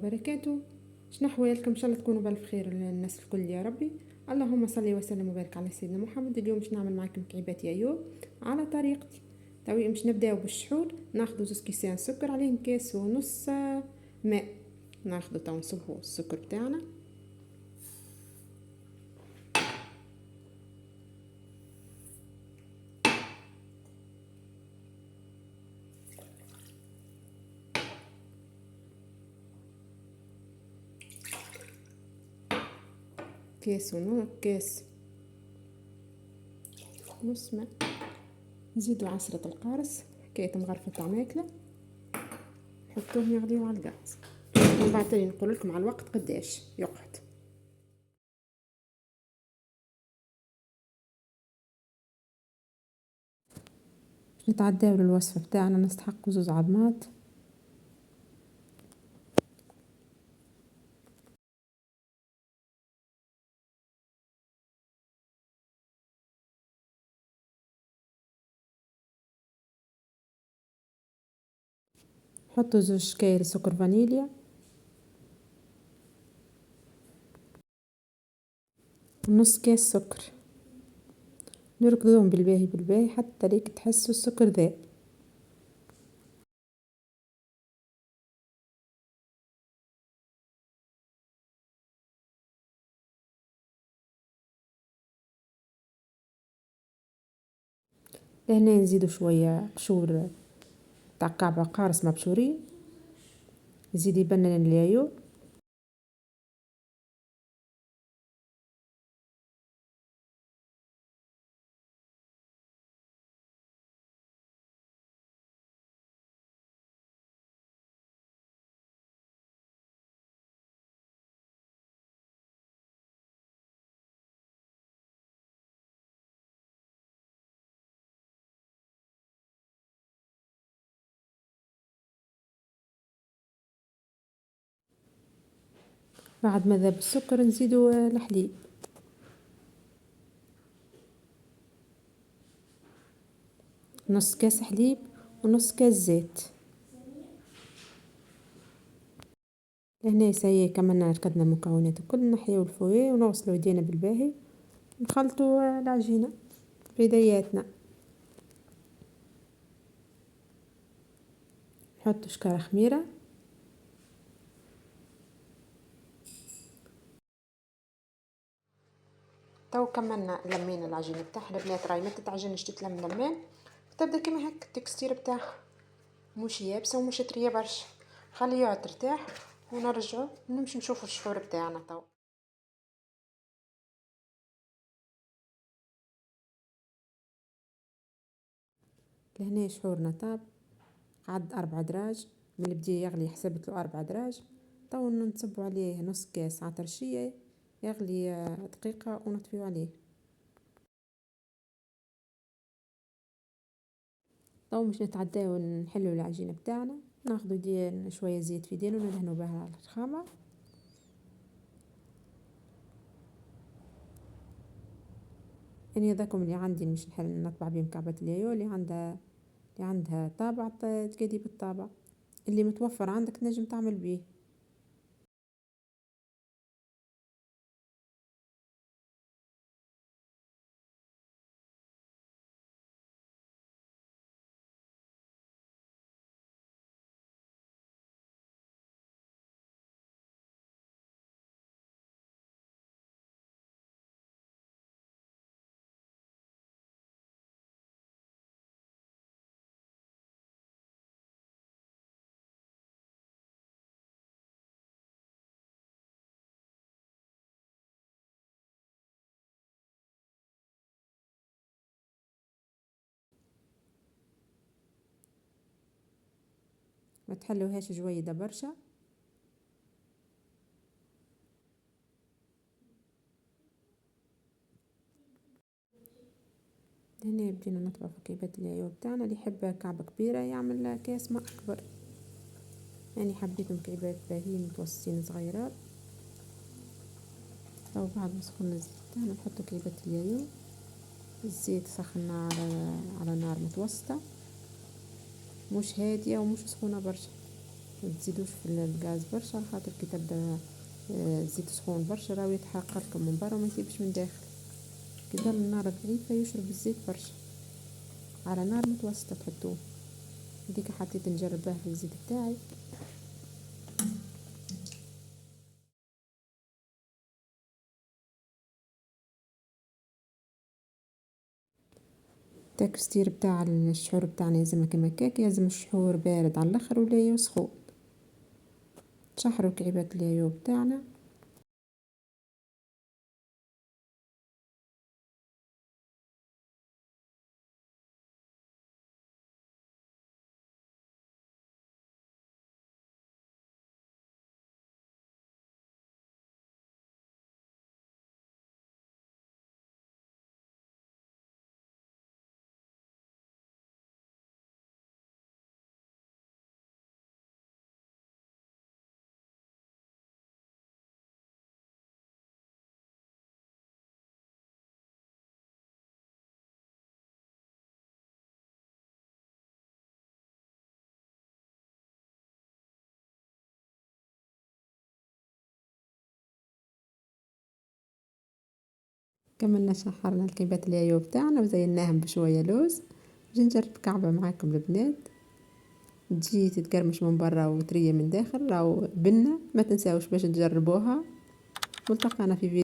وبركاته. شنو حوالكم؟ ان شاء الله تكونوا بالف خير الناس الكل يا ربي. اللهم صل وسلم وبارك على سيدنا محمد. اليوم باش نعمل معكم كعيبات يايو على طريقتي. توي باش نبداو بالشحور. ناخذ زوز كيسان سكر، عليهم كاس ونص ماء. ناخذ تو نصبوا السكر بتاعنا. كاس نص ماء. نزيدوا عصرة القارص حكاية مغرفة ماكلة، نحطوهم يغليو على الغاز، ومن بعد تاني نقول لكم على الوقت قداش يقعد. نتعداو للوصفة بتاعنا. نستحق زوز عظمات، نحطو زوج كايل سكر فانيليا، ونص كاس سكر. نركضوهم بالباهي بالباهي حتى ليك تحسوا السكر ذاب. لهنا نزيدو شوية قشور تاع كعب قارص مبشورين، نزيد يبنن اليايو. بعد ما ذاب السكر نزيدو الحليب، نص كاس حليب ونص كاس زيت. لهنا سايي كملنا ركدنا المكونات الكل. نحيو الفويه ونغسلو يدينا بالباهي، نخلطو العجينة بيدياتنا. نحطو شكارة خميرة، تو كملنا لمينا العجينه بتاعها. البنات راهي ما تتعجنش، تتلم لمان، تبدا كيما هكا التكستير بتاعها، مش يابسه ومش طريه برشا. خليها ترتاح ونرجعوا نمشي نشوفوا الشحور بتاعنا. تو لهنا شحورنا طاب، قعد 4 دراج من اللي بدي يغلي. حسبت له 4 دراج. تو نصبوا عليه نص كاس عطرشيه يغلي دقيقه ونطفيو عليه. تو مش نتعداو نحلو العجينه بتاعنا. ناخذ شويه زيت في يدينا وندهنوا بها على الرخامه. يعني هذاكم اللي عندي مش نحل نطبع بيه مكعبات اليايو. اللي عندها طابع تقدي بالطابع، اللي متوفر عندك تنجم تعمل بيه. ما تحلوهاش جويدة برشا. هنا بدينا نطبع في كيبات اليايو بتاعنا. اللي يحب كعبة كبيرة يعمل كاس ما أكبر. يعني حبيت مكعبات باهين متوسطين صغيرات. أو بعد ما سخنا الزيت بتاعنا نحطو كيبات اليايو. الزيت سخنا على نار متوسطة، مش هادية ومش سخونة برشا. متزيدوش في الغاز برشا، خاطر كي تبدا الزيت سخون برشا راهو يتحرق لكم من برا وما يسيبش من داخل. كي ظل النار ضعيفة يشرب الزيت برشا، على نار متوسطة تحطوه. هذيك حطيت نجربه في الزيت بتاعي. التكستير بتاع الشحور بتاعنا يلزم كيما هكاك، يلزم الشحور بارد على الاخر ولا سخون. تشحروا كعيبات اليايو بتاعنا. كملنا شحرنا الكعيبات اليايو بتاعنا وزيناهم بشوية لوز. جنجر كعبة معاكم البنات، تجي تتقرمش من برا وطرية من داخل، راهو بنة. ما تنساوش باش تجربوها، والتقانا في فيديو